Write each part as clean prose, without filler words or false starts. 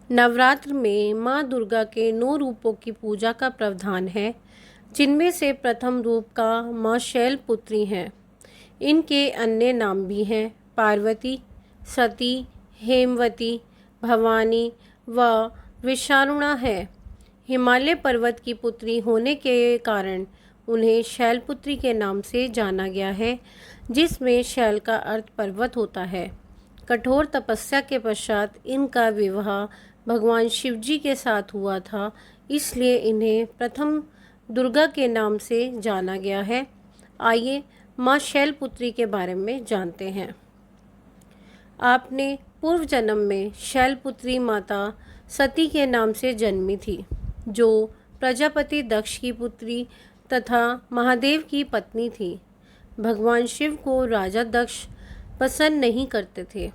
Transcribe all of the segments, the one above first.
नवरात्र में माँ दुर्गा के 9 रूपों की पूजा का प्रावधान है, जिनमें से प्रथम रूप का माँ शैलपुत्री हैं। इनके अन्य नाम भी हैं पार्वती, सती, हेमवती, भवानी व विशारुणा है। हिमालय पर्वत की पुत्री होने के कारण उन्हें शैलपुत्री के नाम से जाना गया है, जिसमें शैल का अर्थ पर्वत होता है। कठोर तपस्या के पश्चात इनका विवाह भगवान शिवजी के साथ हुआ था, इसलिए इन्हें प्रथम दुर्गा के नाम से जाना गया है। आइए माँ शैलपुत्री के बारे में जानते हैं। आपने पूर्व जन्म में शैलपुत्री माता सती के नाम से जन्मी थी, जो प्रजापति दक्ष की पुत्री तथा महादेव की पत्नी थी। भगवान शिव को राजा दक्ष पसंद नहीं करते थे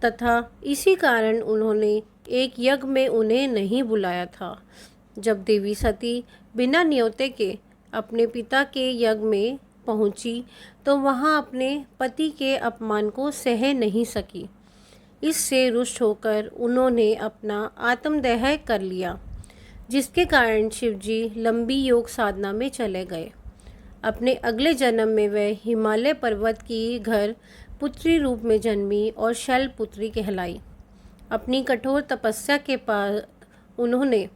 तथा इसी कारण उन्होंने एक यज्ञ में उन्हें नहीं बुलाया था। जब देवी सती बिना न्योते के अपने पिता के यज्ञ में पहुंची तो वहां अपने पति के अपमान को सह नहीं सकी। इससे रुष्ट होकर उन्होंने अपना आत्मदाह कर लिया, जिसके कारण शिवजी लंबी योग साधना में चले गए। अपने अगले जन्म में वह हिमालय पर्वत की घर पुत्री रूप में जन्मी और शैलपुत्री कहलाई। अपनी कठोर तपस्या के बाद उन्होंने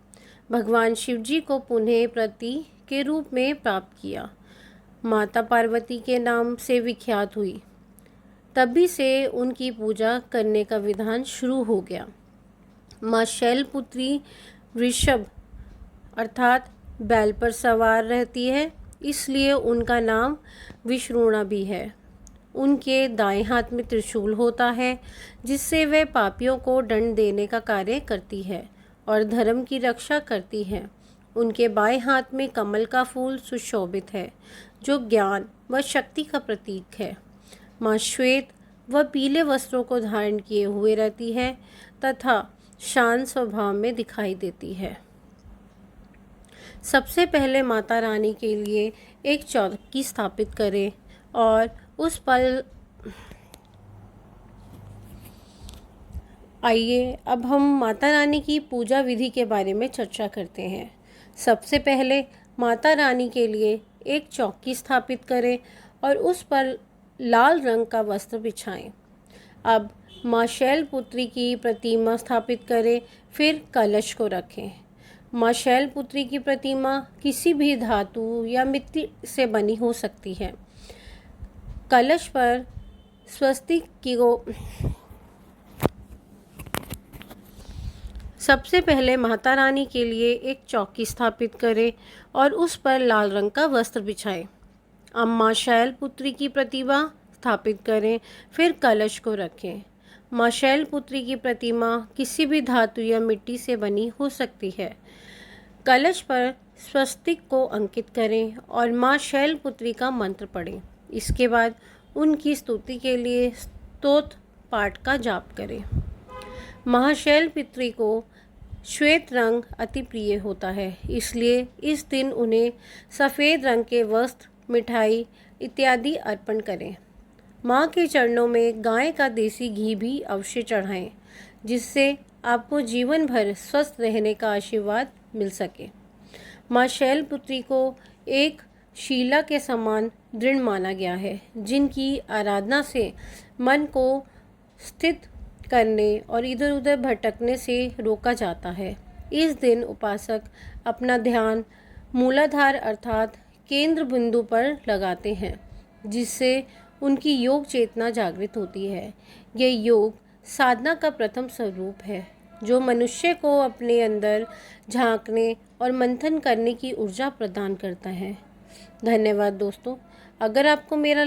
भगवान शिवजी को पुनः पति के रूप में प्राप्त किया। माता पार्वती के नाम से विख्यात हुई। तभी से उनकी पूजा करने का विधान शुरू हो गया। माँ शैलपुत्री वृषभ अर्थात बैल पर सवार रहती है, इसलिए उनका नाम विष्णुणा भी है। उनके दाएं हाथ में त्रिशूल होता है, जिससे वे पापियों को दंड देने का कार्य करती है और धर्म की रक्षा करती है। उनके बाएं हाथ में कमल का फूल सुशोभित है, जो ज्ञान व शक्ति का प्रतीक है। माँ श्वेत व पीले वस्त्रों को धारण किए हुए रहती है तथा शांत स्वभाव में दिखाई देती है। सबसे पहले माता रानी के लिए एक चौकी स्थापित करें और उस पर आइए अब हम माता रानी की पूजा विधि के बारे में चर्चा करते हैं। सबसे पहले माता रानी के लिए एक चौकी स्थापित करें और उस पर लाल रंग का वस्त्र बिछाएं। अब माँ शैलपुत्री की प्रतिमा स्थापित करें, फिर कलश को रखें। माँ शैलपुत्री की प्रतिमा किसी भी धातु या मिट्टी से बनी हो सकती है। कलश पर स्वस्तिक को सबसे पहले माता रानी के लिए एक चौकी स्थापित करें और उस पर लाल रंग का वस्त्र बिछाएं। अब माँ शैलपुत्री की प्रतिमा स्थापित करें, फिर कलश को रखें। माँ शैलपुत्री की प्रतिमा किसी भी धातु या मिट्टी से बनी हो सकती है। कलश पर स्वस्तिक को अंकित करें और माँ शैलपुत्री का मंत्र पढ़ें। इसके बाद उनकी स्तुति के लिए स्तोत्र पाठ का जाप करें। महाशैलपुत्री को श्वेत रंग अति प्रिय होता है, इसलिए इस दिन उन्हें सफ़ेद रंग के वस्त्र, मिठाई इत्यादि अर्पण करें। माँ के चरणों में गाय का देसी घी भी अवश्य चढ़ाएं, जिससे आपको जीवन भर स्वस्थ रहने का आशीर्वाद मिल सके। माँ शैलपुत्री को एक शीला के समान दृढ़ माना गया है, जिनकी आराधना से मन को स्थित करने और इधर उधर भटकने से रोका जाता है। इस दिन उपासक अपना ध्यान मूलाधार अर्थात केंद्र बिंदु पर लगाते हैं, जिससे उनकी योग चेतना जागृत होती है। यह योग साधना का प्रथम स्वरूप है, जो मनुष्य को अपने अंदर झांकने और मंथन करने की ऊर्जा प्रदान करता है। धन्यवाद दोस्तों। अगर आपको मेरा